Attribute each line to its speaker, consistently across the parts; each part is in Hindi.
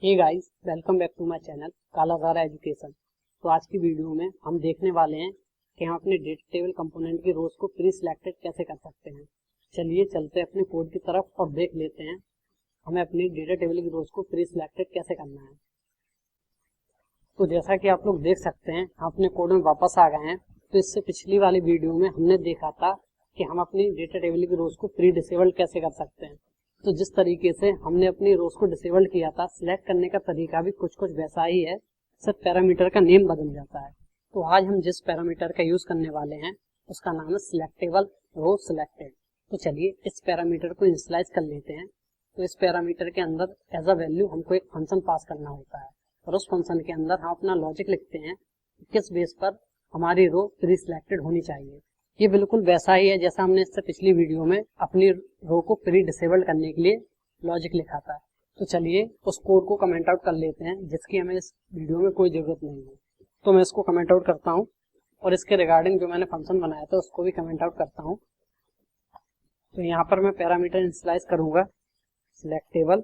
Speaker 1: Hey guys, welcome back to my channel Kaladhara education. तो आज की वीडियो में हम देखने वाले हैं कि हम अपने डेटा टेबल कंपोनेंट की रोज को प्री सिलेक्टेड कैसे कर सकते हैं। चलिए चलते हैं अपने कोड की तरफ और देख लेते हैं हमें अपनी डेटा टेबल की रोज को प्री सिलेक्टेड कैसे करना है। तो जैसा कि आप लोग देख सकते हैं, हम अपने कोड में वापस आ गए हैं। तो इससे पिछली वाली वीडियो में हमने देखा था कि हम अपनी डेटा टेबल की रोज को प्री डिसेबल्ड कैसे कर सकते हैं। तो जिस तरीके से हमने अपनी रोज को डिसेबल्ड किया था, सिलेक्ट करने का तरीका भी कुछ वैसा ही है, सिर्फ पैरामीटर का नेम बदल जाता है। तो आज हम जिस पैरामीटर का यूज करने वाले हैं उसका नाम है सिलेक्टेबल रो सिलेक्टेड। तो चलिए इस पैरामीटर को इनिशियलाइज कर लेते हैं। तो इस पैरामीटर के अंदर एज अ वैल्यू हमको एक फंक्शन पास करना होता है और उस फंक्शन के अंदर हम अपना लॉजिक लिखते हैं किस बेस पर हमारी रो प्री सिलेक्टेड होनी चाहिए। ये बिल्कुल वैसा ही है जैसा हमने इससे पिछली वीडियो में अपनी रो को प्री डिसेबल्ड करने के लिए लॉजिक लिखा था। तो चलिए उस कोड को कमेंट आउट कर लेते हैं जिसकी हमें इस वीडियो में कोई जरूरत नहीं है। तो मैं इसको कमेंट आउट करता हूँ और इसके रिगार्डिंग जो मैंने फंक्शन बनाया था उसको भी कमेंट आउट करता हूँ। तो यहाँ पर मैं पैरामीटर इनिशियलाइज करूंगा सिलेक्टेबल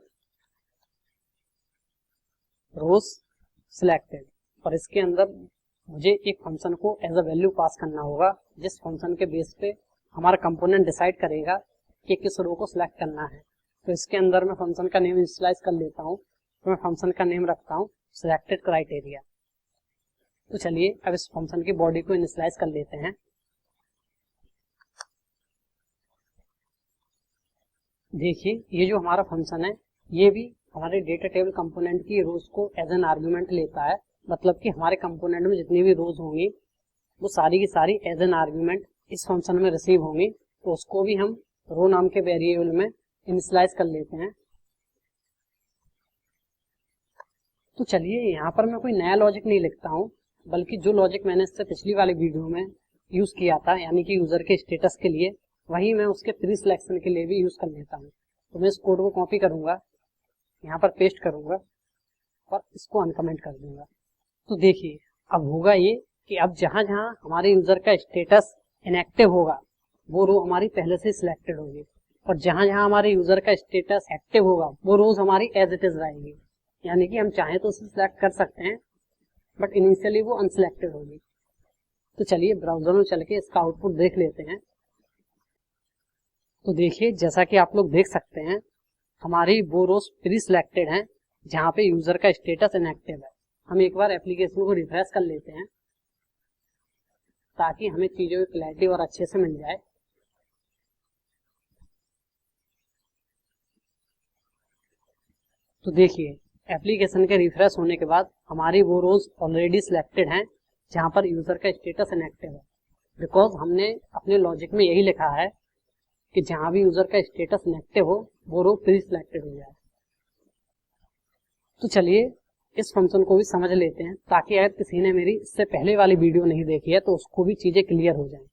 Speaker 1: रोज सिलेक्टेड और इसके अंदर मुझे एक फंक्शन को एज अ वैल्यू पास करना होगा जिस फंक्शन के बेस पे हमारा कंपोनेंट डिसाइड करेगा कि किस रो को सिलेक्ट करना है। तो इसके अंदर मैं फंक्शन का नेम इनिशियलाइज कर लेता हूँ। तो मैं फंक्शन का नेम रखता हूँ सिलेक्टेड क्राइटेरिया। तो चलिए अब इस फंक्शन की बॉडी को इनिशियलाइज कर लेते हैं। देखिए ये जो हमारा फंक्शन है ये भी हमारे डेटा टेबल कंपोनेंट की रोज को एज एन आर्गुमेंट लेता है। मतलब कि हमारे कंपोनेंट में जितनी भी रोज होंगी वो सारी की सारी एज एन आर्गुमेंट इस फंक्शन में रिसीव होंगी। तो उसको भी हम रो नाम के वेरिएबल में इनिशियलाइज कर लेते हैं। तो चलिए यहाँ पर मैं कोई नया लॉजिक नहीं लिखता हूँ, बल्कि जो लॉजिक मैंने इससे पिछली वाली वीडियो में यूज किया था यानी कि यूजर के स्टेटस के लिए, वही मैं उसके प्री सिलेक्शन के लिए भी यूज कर लेता हूँ। तो मैं इस कोड को कॉपी करूंगा, यहाँ पर पेस्ट करूंगा और इसको अनकमेंट कर दूंगा। तो देखिए अब होगा ये कि अब जहां जहां हमारे यूजर का स्टेटस इनएक्टिव होगा वो रो हमारी पहले से सिलेक्टेड होगी और जहां जहां हमारे यूजर का स्टेटस एक्टिव होगा वो रोज हमारी एज इट इज रहेगी। यानी कि हम चाहें तो उसे सिलेक्ट कर सकते हैं बट इनिशियली वो अनसिलेक्टेड होगी। तो चलिए ब्राउजर में चल के इसका आउटपुट देख लेते हैं। तो देखिए जैसा कि आप लोग देख सकते हैं हमारी वो रोज प्री सिलेक्टेड हैं जहां पे यूजर का स्टेटस इनएक्टिव है। हम एक बार एप्लीकेशन को रिफ्रेश कर लेते हैं ताकि हमें चीजों की क्लैरिटी और अच्छे से मिल जाए। तो देखिए एप्लीकेशन के रिफ्रेश होने के बाद हमारी वो रोज ऑलरेडी सिलेक्टेड हैं जहां पर यूजर का स्टेटस इनएक्टिव है, बिकॉज हमने अपने लॉजिक में यही लिखा है कि जहां भी यूजर का स्टेटस इनएक्टिव हो वो रो प्री सिलेक्टेड हो जाए। तो चलिए इस फंक्शन को भी समझ लेते हैं ताकि अगर किसी ने मेरी इससे पहले वाली वीडियो नहीं देखी है तो उसको भी चीजें क्लियर हो जाएं।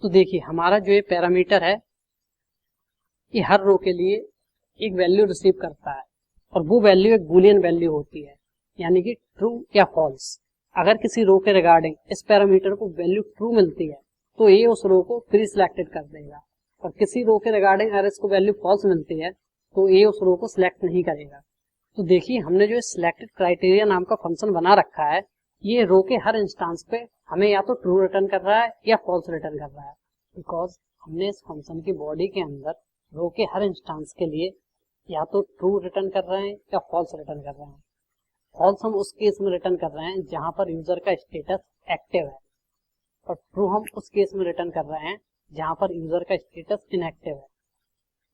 Speaker 1: तो देखिए हमारा जो ये पैरामीटर है ये हर रो के लिए एक वैल्यू रिसीव करता है और वो वैल्यू एक बूलियन वैल्यू होती है, यानी कि ट्रू या फॉल्स। अगर किसी रो के रिगार्डिंग इस पैरामीटर को वैल्यू ट्रू मिलती है तो ये उस रो को प्री सिलेक्टेड कर देगा और किसी रो के रिगार्डिंग अगर इसको वैल्यू फॉल्स मिलती है तो ये उस रो को सिलेक्ट नहीं करेगा। तो देखिए हमने जो सिलेक्टेड क्राइटेरिया नाम का फंक्शन बना रखा है ये रो के हर इंस्टेंस पे हमें या तो ट्रू रिटर्न कर रहा है या फॉल्स रिटर्न कर रहा है, बिकॉज हमने इस फंक्शन की बॉडी के अंदर रो के हर इंस्टेंस के लिए या तो ट्रू रिटर्न कर रहे हैं या फॉल्स रिटर्न कर रहे हैं। फॉल्स हम उस केस में रिटर्न कर रहे हैं जहां पर यूजर का स्टेटस एक्टिव है और ट्रू हम उस केस में रिटर्न कर रहे हैं जहां पर यूजर का स्टेटस इनएक्टिव है।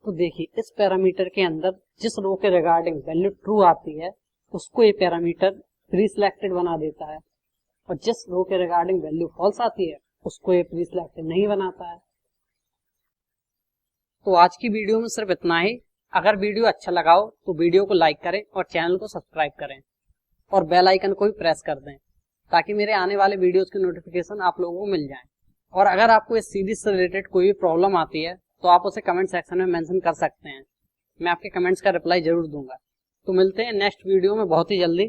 Speaker 1: तो देखिए इस पैरामीटर के अंदर जिस रो के रिगार्डिंग वैल्यू ट्रू आती है उसको ये पैरामीटर प्री सिलेक्टेड बना देता है और जिस रो के रिगार्डिंग वैल्यू फॉल्स आती है उसको ये प्री सिलेक्टेड नहीं बनाता है। तो आज की वीडियो में सिर्फ इतना ही। अगर वीडियो अच्छा लगा हो तो वीडियो को लाइक करें और चैनल को सब्सक्राइब करें और बेल आइकन को भी प्रेस कर दें ताकि मेरे आने वाले वीडियोस की नोटिफिकेशन आप लोगों को मिल जाए। और अगर आपको इस सीरीज से रिलेटेड कोई भी प्रॉब्लम आती है तो आप उसे कमेंट सेक्शन में मेंशन कर सकते हैं, मैं आपके कमेंट्स का रिप्लाई जरूर दूंगा। तो मिलते हैं नेक्स्ट वीडियो में बहुत ही जल्दी।